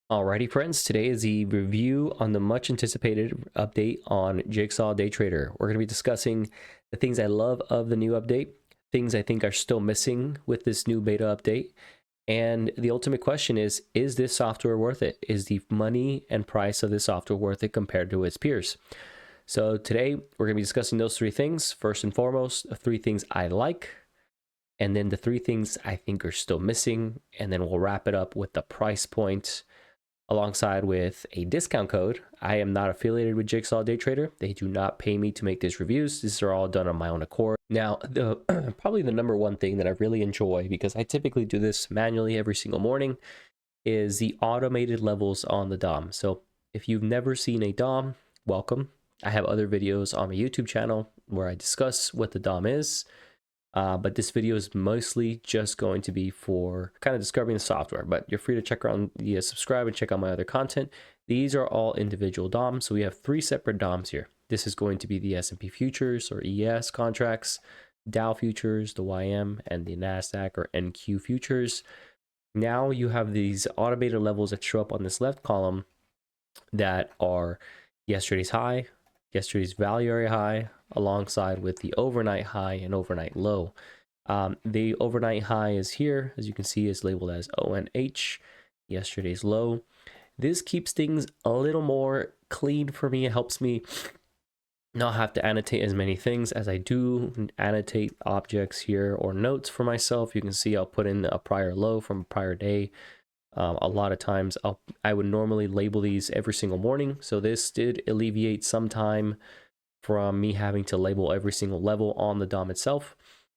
Alrighty, friends, today is the review on the much anticipated update on Jigsaw Daytradr. We're going to be discussing the things I love of the new update, things I think are still missing with this new beta update, and the ultimate question is this software worth it? Is the money and price of this software worth it compared to its peers? So today we're going to be discussing those three things. First and foremost, the three things I like, and then the three things I think are still missing, and then we'll wrap it up with the price point alongside with a discount code. I am not affiliated with Jigsaw Daytradr. They do not pay me to make these reviews. These are all done on my own accord. Now, the probably the number one thing that I really enjoy, because I typically do this manually every single morning, is the automated levels on the DOM. So if you've never seen a DOM, welcome. I have other videos on my YouTube channel where I discuss what the DOM is. But this video is mostly just going to be for kind of discovering the software, but you're free to check around, subscribe and check out my other content. These are all individual DOMs. So we have three separate DOMs here. This is going to be the S&P futures or ES contracts, Dow futures, the YM, and the NASDAQ or NQ futures. Now you have these automated levels that show up on this left column that are yesterday's high, yesterday's value area high, alongside with the overnight high and overnight low. The overnight high is here, as you can see, is labeled as ONH, yesterday's low. This keeps things a little more clean for me. It helps me not have to annotate as many things as I do annotate objects here or notes for myself. You can see I'll put in a prior low from a prior day. A lot of times I would normally label these every single morning. So this did alleviate some time from me having to label every single level on the DOM itself.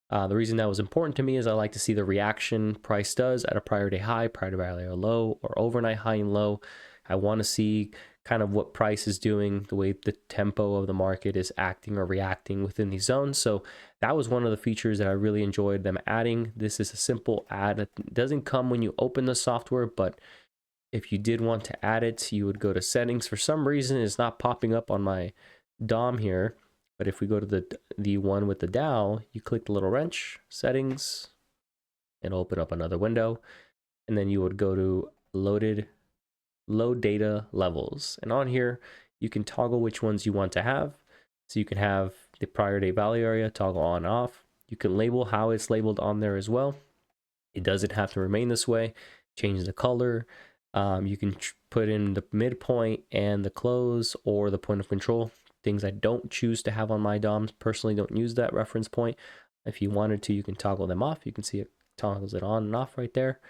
The reason that was important to me is I like to see the reaction price does at a prior day high, prior to value low, or overnight high and low. I want to see kind of what price is doing, the way the tempo of the market is acting or reacting within these zones. So that was one of the features that I really enjoyed them adding. This is a simple add. It doesn't come when you open the software, but if you did want to add it, you would go to settings. For some reason, it's not popping up on my DOM here, but if we go to the one with the Dow, you click the little wrench, settings, and open up another window, and then you would go to load data levels, and on here you can toggle which ones you want to have. So you can have the prior day value area toggle on and off. You can label how it's labeled on there as well. It doesn't have to remain this way. Change the color. You can put in the midpoint and the close or the point of control. Things I don't choose to have on my DOMs. Personally, don't use that reference point. If you wanted to, you can toggle them off. You can see it toggles it on and off right there.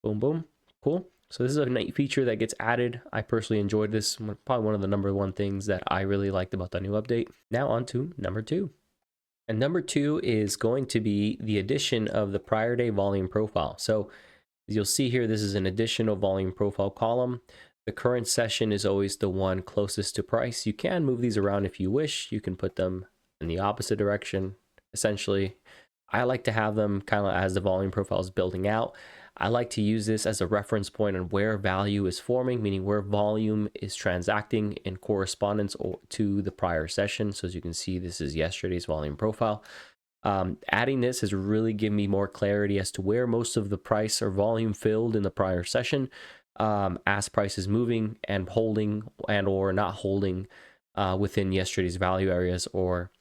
Boom, boom. Cool. So this is a neat feature that gets added. I personally enjoyed this. Probably one of the number one things that I really liked about the new update. Now on to number two. And number two is going to be the addition of the prior day volume profile. So as you'll see here, this is an additional volume profile column. The current session is always the one closest to price. You can move these around if you wish. You can put them in the opposite direction. Essentially, I like to have them kind of as the volume profile is building out. I like to use this as a reference point on where value is forming, meaning where volume is transacting in correspondence to the prior session. So as you can see, this is yesterday's volume profile. Adding this has really given me more clarity as to where most of the price or volume filled in the prior session, as price is moving and holding and or not holding within yesterday's value areas, or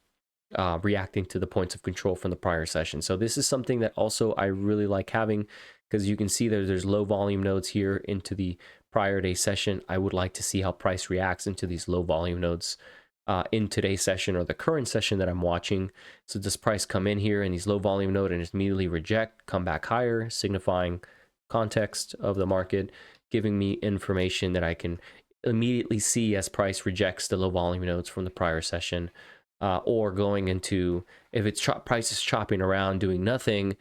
reacting to the points of control from the prior session. So this is something that also I really like having, because you can see there's low volume nodes here into the prior day session. I would like to see how price reacts into these low volume nodes in today's session or the current session that I'm watching. So does price come in here in these low volume node and just immediately reject, come back higher, signifying context of the market, giving me information that I can immediately see as price rejects the low volume nodes from the prior session, or going into, if it's price is chopping around doing nothing,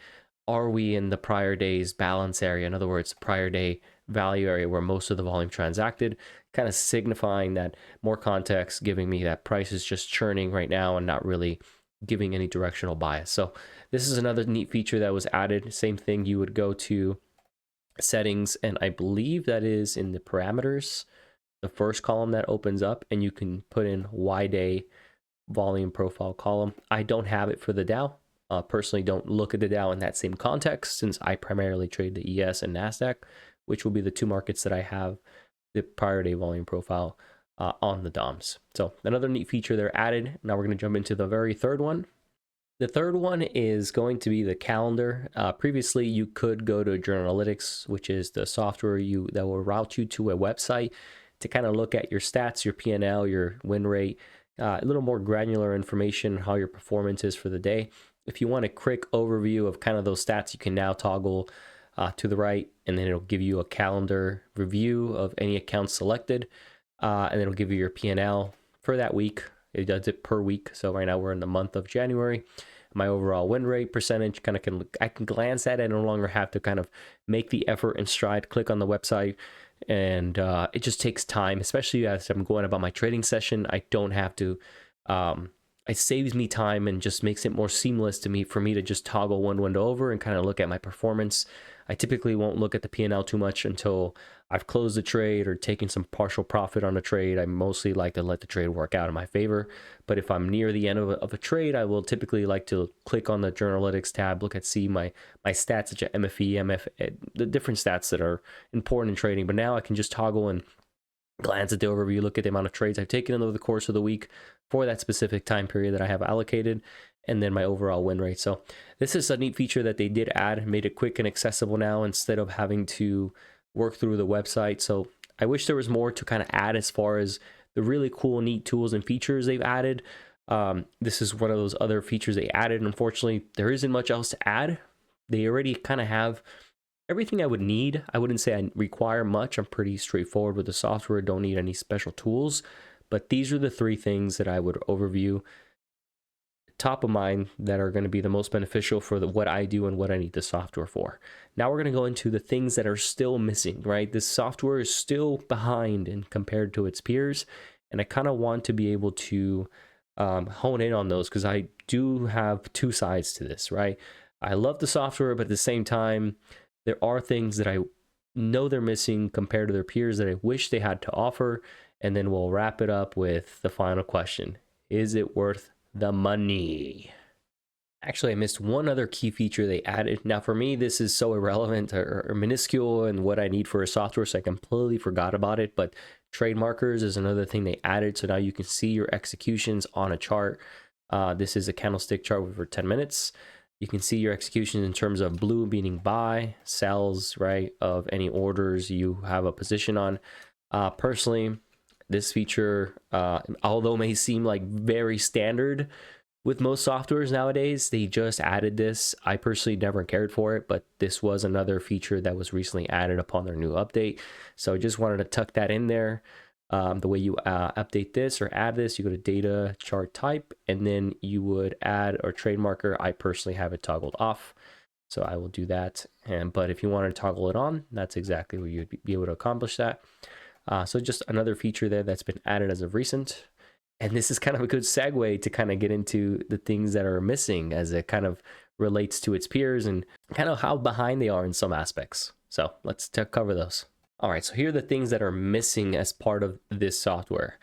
are we in the prior day's balance area? In other words, prior day value area where most of the volume transacted, kind of signifying that more context, giving me that price is just churning right now and not really giving any directional bias. So this is another neat feature that was added. Same thing, you would go to settings, and I believe that is in the parameters, the first column that opens up, and you can put in Y day volume profile column. I don't have it for the Dow. Personally, don't look at the Dow in that same context, since I primarily trade the ES and NASDAQ. which will be the two markets that I have the prior day volume profile on the DOMs. So another neat feature they're added. Now we're going to jump into the very third one. The third one is going to be the calendar. Previously, you could go to Journalytics, which is the software that will route you to a website to kind of look at your stats, your P&L, your win rate, a little more granular information, how your performance is for the day. If you want a quick overview of kind of those stats, you can now toggle to the right, and then it'll give you a calendar review of any accounts selected, and it'll give you your P&L for that week. It does it per week. So right now we're in the month of January. My overall win rate percentage I can glance at it. I no longer have to kind of make the effort and stride, click on the website. And it just takes time, especially as I'm going about my trading session. I don't have to, it saves me time and just makes it more seamless for me to just toggle one window over and kind of look at my performance. I typically won't look at the P&L too much until I've closed the trade or taken some partial profit on a trade. I mostly like to let the trade work out in my favor. But if I'm near the end of a trade, I will typically like to click on the Journalytics tab, see my stats such as MFE, the different stats that are important in trading. But now I can just toggle and glance at the overview, look at the amount of trades I've taken over the course of the week for that specific time period that I have allocated, and then my overall win rate. So this is a neat feature that they did add, made it quick and accessible now instead of having to work through the website. So I wish there was more to kind of add as far as the really cool, neat tools and features they've added. This is one of those other features they added. Unfortunately, there isn't much else to add. They already kind of have everything I would need. I wouldn't say I require much. I'm pretty straightforward with the software. Don't need any special tools. But these are the three things that I would overview top of mind that are going to be the most beneficial for what I do and what I need the software for. Now we're going to go into the things that are still missing, right? This software is still behind and compared to its peers. And I kind of want to be able to hone in on those because I do have two sides to this, right? I love the software, but at the same time, there are things that I know they're missing compared to their peers that I wish they had to offer. And then we'll wrap it up with the final question. Is it worth the money? Actually, I missed one other key feature they added. Now, for me, this is so irrelevant or minuscule in what I need for a software, so I completely forgot about it. But trade markers is another thing they added. So now you can see your executions on a chart. This is a candlestick chart over 10 minutes. You can see your executions in terms of blue meaning buy, sells, right, of any orders you have a position on. Personally, this feature, although may seem like very standard with most softwares nowadays, they just added this. I personally never cared for it, but this was another feature that was recently added upon their new update. So I just wanted to tuck that in there. The way you update this or add this, you go to data chart type, and then you would add or trade marker. I personally have it toggled off, so I will do that. But if you want to toggle it on, that's exactly where you'd be able to accomplish that. So just another feature there that's been added as of recent. And this is kind of a good segue to kind of get into the things that are missing as it kind of relates to its peers and kind of how behind they are in some aspects. So let's cover those. All right, so here are the things that are missing as part of this software.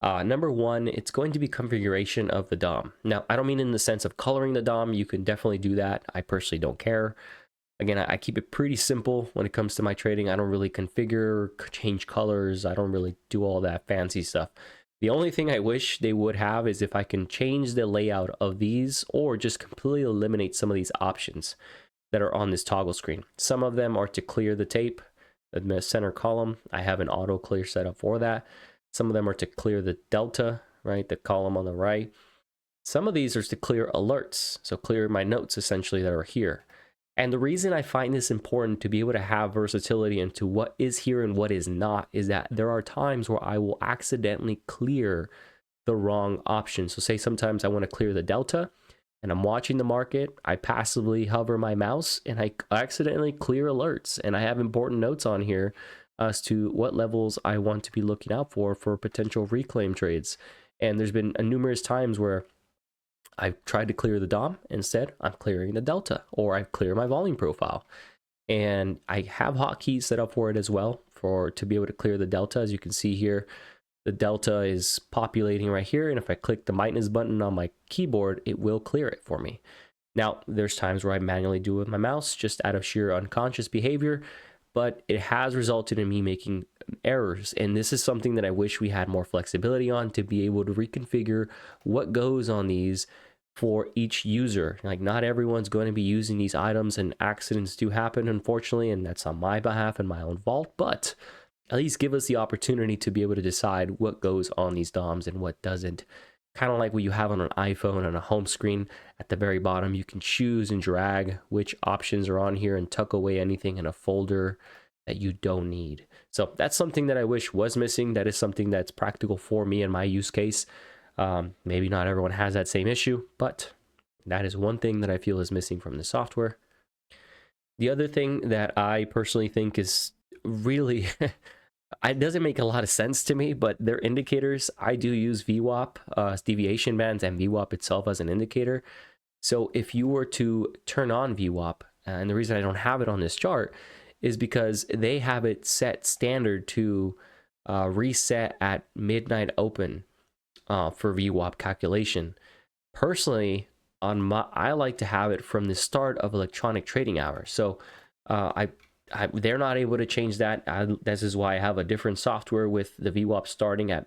Number one, it's going to be configuration of the DOM. Now, I don't mean in the sense of coloring the DOM. You can definitely do that. I personally don't care. Again, I keep it pretty simple when it comes to my trading. I don't really configure, change colors. I don't really do all that fancy stuff. The only thing I wish they would have is if I can change the layout of these or just completely eliminate some of these options that are on this toggle screen. Some of them are to clear the tape, the center column. I have an auto clear set up for that. Some of them are to clear the delta, right? The column on the right. Some of these are to clear alerts. So clear my notes essentially that are here. And the reason I find this important to be able to have versatility into what is here and what is not is that there are times where I will accidentally clear the wrong option. So say sometimes I want to clear the delta and I'm watching the market, I passively hover my mouse and I accidentally clear alerts. And I have important notes on here as to what levels I want to be looking out for potential reclaim trades. And there's been numerous times where I've tried to clear the DOM. Instead, I'm clearing the delta, or I clear my volume profile. And I have hotkeys set up for it as well to be able to clear the delta. As you can see here, the delta is populating right here. And if I click the minus button on my keyboard, it will clear it for me. Now, there's times where I manually do it with my mouse just out of sheer unconscious behavior. but it has resulted in me making errors. And this is something that I wish we had more flexibility on, to be able to reconfigure what goes on these for each user. Like, not everyone's going to be using these items, and accidents do happen, unfortunately, and that's on my behalf and my own fault, but at least give us the opportunity to be able to decide what goes on these DOMs and what doesn't. Kind of like what you have on an iPhone on a home screen. At the very bottom, you can choose and drag which options are on here and tuck away anything in a folder that you don't need. So that's something that I wish was missing. That is something that's practical for me in my use case. Maybe not everyone has that same issue, but that is one thing that I feel is missing from the software. The other thing that I personally think is really it doesn't make a lot of sense to me, but they're indicators. I do use VWAP, deviation bands, and VWAP itself as an indicator. So if you were to turn on VWAP, and the reason I don't have it on this chart is because they have it set standard to reset at midnight open for VWAP calculation. Personally, I like to have it from the start of electronic trading hours. So they're not able to change that. This is why I have a different software with the VWAP starting at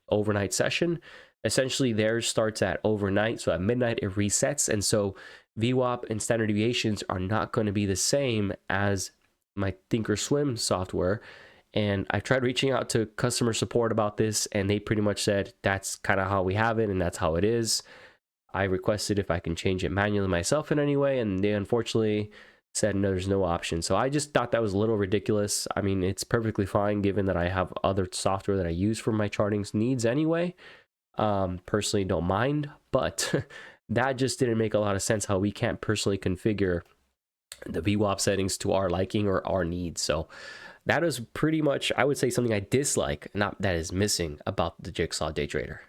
overnight session. Essentially, theirs starts at overnight, so at midnight it resets, and so VWAP and standard deviations are not going to be the same as my Thinkorswim software. And I tried reaching out to customer support about this, and they pretty much said that's kind of how we have it, and that's how it is. I requested if I can change it manually myself in any way, and they unfortunately said no, there's no option. So I just thought that was a little ridiculous. I mean, it's perfectly fine given that I have other software that I use for my charting needs anyway. Personally don't mind, but that just didn't make a lot of sense, how we can't personally configure the VWAP settings to our liking or our needs. So that is pretty much, I would say, something I dislike, not that is missing about the Jigsaw Daytradr.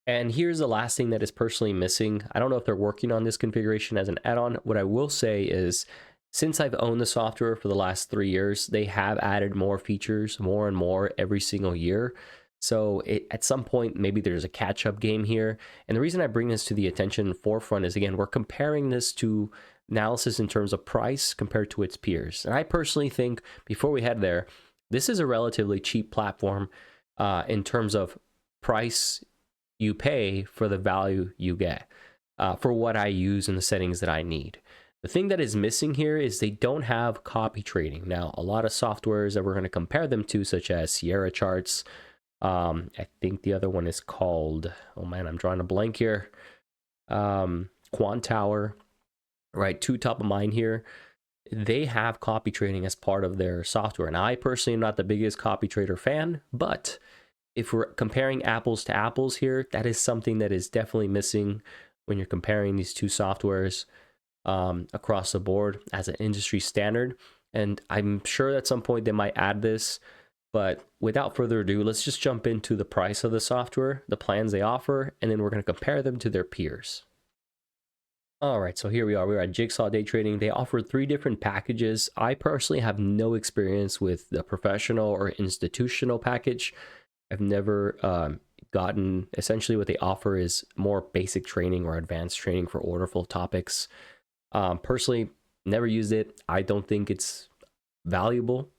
And here's the last thing that is personally missing. I don't know if they're working on this configuration as an add-on. What I will say is, since I've owned the software for the last 3 years, they have added more features, more and more every single year. So at some point, maybe there's a catch-up game here. And the reason I bring this to the attention forefront is, again, we're comparing this to analysis in terms of price compared to its peers. And I personally think, before we head there, this is a relatively cheap platform in terms of price you pay for the value you get for what I use in the settings that I need. The thing that is missing here is they don't have copy trading. Now, a lot of softwares that we're going to compare them to, such as Sierra Charts, I think the other one is called, oh man, I'm drawing a blank here, Quant Tower, right? Two top of mind here. They have copy trading as part of their software. And I personally am not the biggest copy trader fan, but if we're comparing apples to apples here, that is something that is definitely missing when you're comparing these two softwares across the board as an industry standard. And I'm sure at some point they might add this, but without further ado, let's just jump into the price of the software, the plans they offer, and then we're going to compare them to their peers. All right, so here we are. We're at Jigsaw Day Trading. They offer 3 different packages. I personally have no experience with the professional or institutional package. I've never gotten, essentially what they offer is more basic training or advanced training for order flow topics. Personally, never used it. I don't think it's valuable.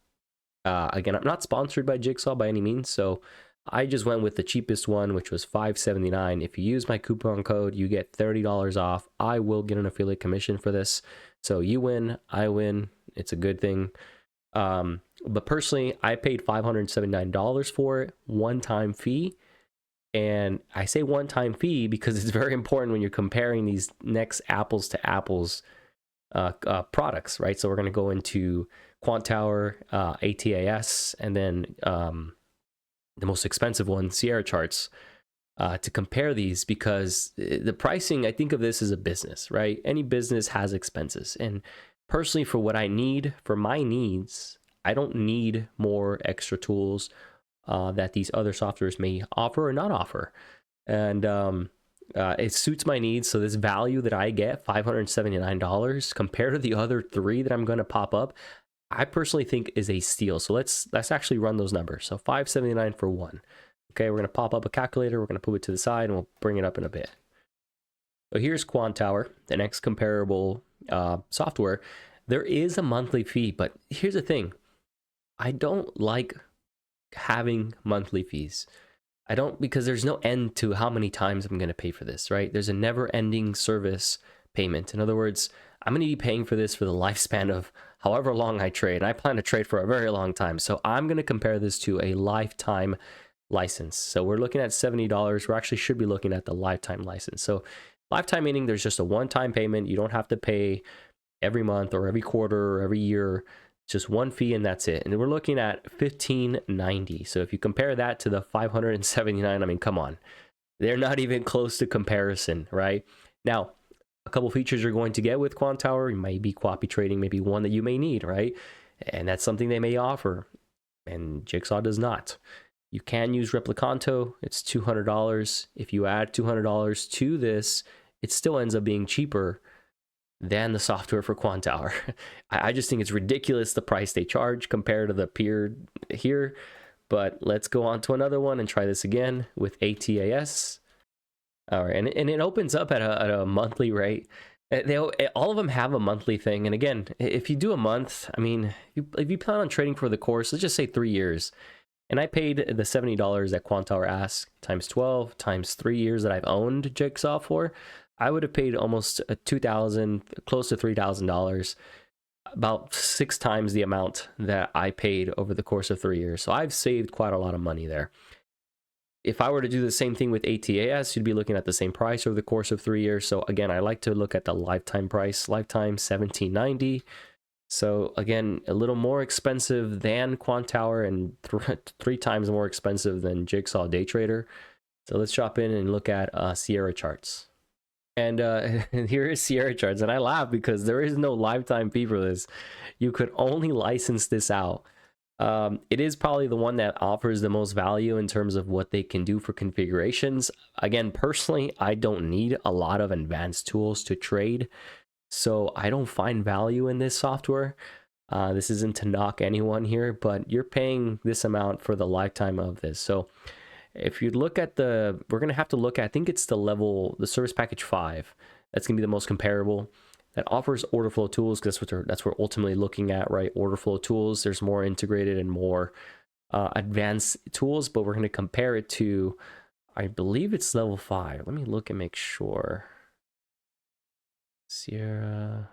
Again, I'm not sponsored by Jigsaw by any means, so I just went with the cheapest one, which was $5.79. If you use my coupon code, you get $30 off. I will get an affiliate commission for this. So you win, I win. It's a good thing. But personally, I paid $579 for it, one-time fee. And I say one-time fee because it's very important when you're comparing these next apples to apples products, right? So we're going to go into Quant Tower, ATAS, and then the most expensive one, Sierra Charts, to compare these, because the pricing, I think of this as a business, right? Any business has expenses. And personally, for what I need, for my needs, I don't need more extra tools that these other softwares may offer or not offer. And it suits my needs. So this value that I get, $579, compared to the other 3 that I'm going to pop up, I personally think is a steal. So let's actually run those numbers. So $579 for one. Okay, we're going to pop up a calculator. We're going to move it to the side, and we'll bring it up in a bit. So here's Quant Tower, the next comparable software. There is a monthly fee, but here's the thing. I don't like having monthly fees. I don't, because there's no end to how many times I'm going to pay for this, right? There's a never ending service payment. In other words, I'm going to be paying for this for the lifespan of however long I trade. And I plan to trade for a very long time. So I'm going to compare this to a lifetime license. So we're looking at $70. We actually should be looking at the lifetime license. So lifetime meaning there's just a one-time payment. You don't have to pay every month or every quarter or every year. Just one fee and that's it. And we're looking at $15.90. So if you compare that to the $579, I mean, come on, they're not even close to comparison, right? Now, a couple features you're going to get with Quantower, you might be copy trading, maybe one that you may need, right? And that's something they may offer, and Jigsaw does not. You can use Replicanto. It's $200. If you add $200 to this, it still ends up being cheaper than the software for Quantower. I just think it's ridiculous the price they charge compared to the peer here. But let's go on to another one and try this again with ATAS. All right, and it opens up at a monthly rate. All of them have a monthly thing. And again, if you do a month, I mean, if you plan on trading for the course, let's just say 3 years. And I paid the $70 that Quantower asks times 12 times 3 years that I've owned Jigsaw for. I would have paid almost $2,000, close to $3,000, about 6 times the amount that I paid over the course of 3 years. So I've saved quite a lot of money there. If I were to do the same thing with ATAS, you'd be looking at the same price over the course of 3 years. So again, I like to look at the lifetime price. Lifetime $17.90. So again, a little more expensive than Quantower and 3 times more expensive than Jigsaw Daytradr. So let's drop in and look at Sierra charts. And here is Sierra charts, and I laugh because there is no lifetime fee for this. You could only license this out. It is probably the one that offers the most value in terms of what they can do for configurations. Again, personally, I don't need a lot of advanced tools to trade, so I don't find value in this software. This isn't to knock anyone here, but you're paying this amount for the lifetime of this. So if you look at we're going to have to look at, I think it's the service package 5. That's going to be the most comparable. That offers order flow tools, because that's what we're ultimately looking at, right? Order flow tools. There's more integrated and more advanced tools, but we're going to compare it to, I believe it's level 5. Let me look and make sure. Sierra.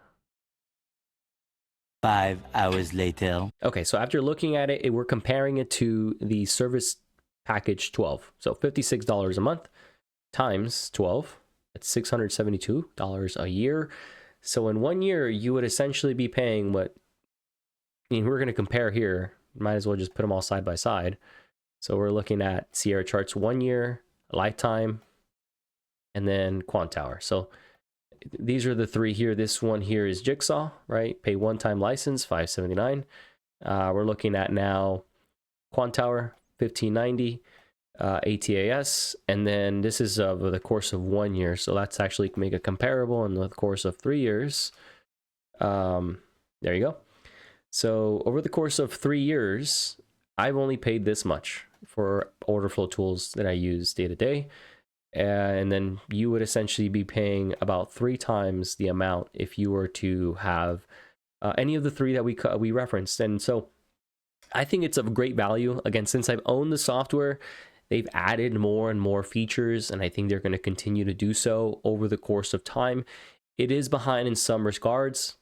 5 hours later. Okay, so after looking at it, we're comparing it to the service package 12. So $56 a month times 12. That's $672 a year. So in 1 year, you would essentially be paying what, I mean, we're going to compare here. Might as well just put them all side by side. So we're looking at Sierra charts 1 year, lifetime, and then Quantower. So these are the 3 here. This one here is Jigsaw, right? Pay one-time license, $579. We're looking at now Quantower, $15.90. ATAS, and then this is over the course of 1 year. So let's actually make a comparable in the course of 3 years. There you go. So over the course of 3 years, I've only paid this much for order flow tools that I use day to day. And then you would essentially be paying about 3 times the amount if you were to have any of the 3 that we referenced. And so I think it's of great value. Again, since I've owned the software, they've added more and more features, and I think they're going to continue to do so over the course of time. It is behind in some regards.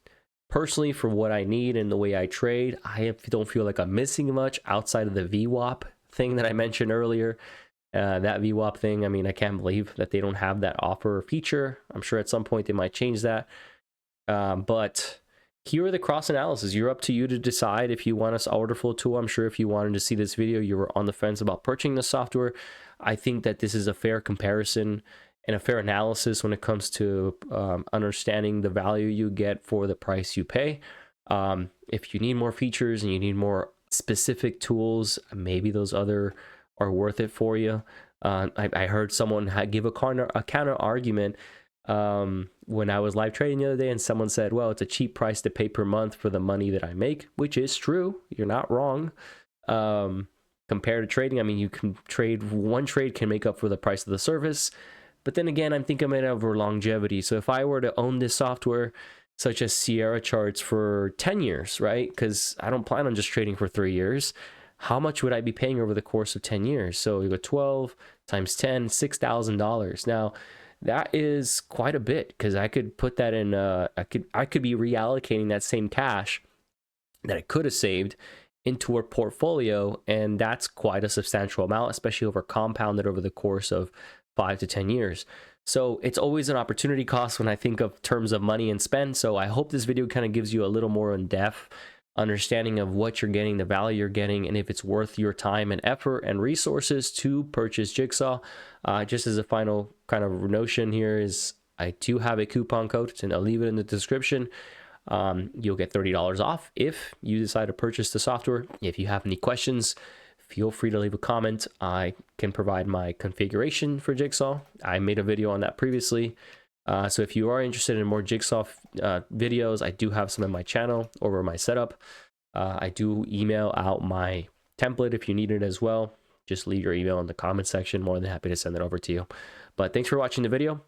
Personally, for what I need and the way I trade, I don't feel like I'm missing much outside of the VWAP thing that I mentioned earlier. That VWAP thing, I mean, I can't believe that they don't have that offer feature. I'm sure at some point they might change that. But here are the cross analysis. You're up to you to decide if you want us order flow tool. I'm sure if you wanted to see this video, you were on the fence about purchasing the software. I think that this is a fair comparison and a fair analysis when it comes to understanding the value you get for the price you pay. If you need more features and you need more specific tools, maybe those other are worth it for you. I heard someone give a counter argument when I was live trading the other day, and someone said, well, it's a cheap price to pay per month for the money that I make, which is true. You're not wrong. Compared to trading, I mean, you can trade, one trade can make up for the price of the service. But then again, I'm thinking of it over longevity. So if I were to own this software such as Sierra charts for 10 years, right? Because I don't plan on just trading for 3 years. How much would I be paying over the course of 10 years? So you go 12 times 10, $6,000. Now, that is quite a bit because I could put that in, I could be reallocating that same cash that I could have saved into a portfolio, and that's quite a substantial amount, especially compounded over the course of 5 to 10 years. So it's always an opportunity cost when I think of terms of money and spend. So I hope this video kind of gives you a little more in-depth understanding of what you're getting, the value you're getting, and if it's worth your time and effort and resources to purchase Jigsaw. Just as a final kind of notion here is I do have a coupon code, and I'll leave it in the description. You'll get $30 off if you decide to purchase the software. If you have any questions, feel free to leave a comment. I can provide my configuration for Jigsaw. I made a video on that previously. So if you are interested in more Jigsaw videos, I do have some in my channel over my setup. I do email out my template if you need it as well. Just leave your email in the comment section. More than happy to send it over to you. But thanks for watching the video.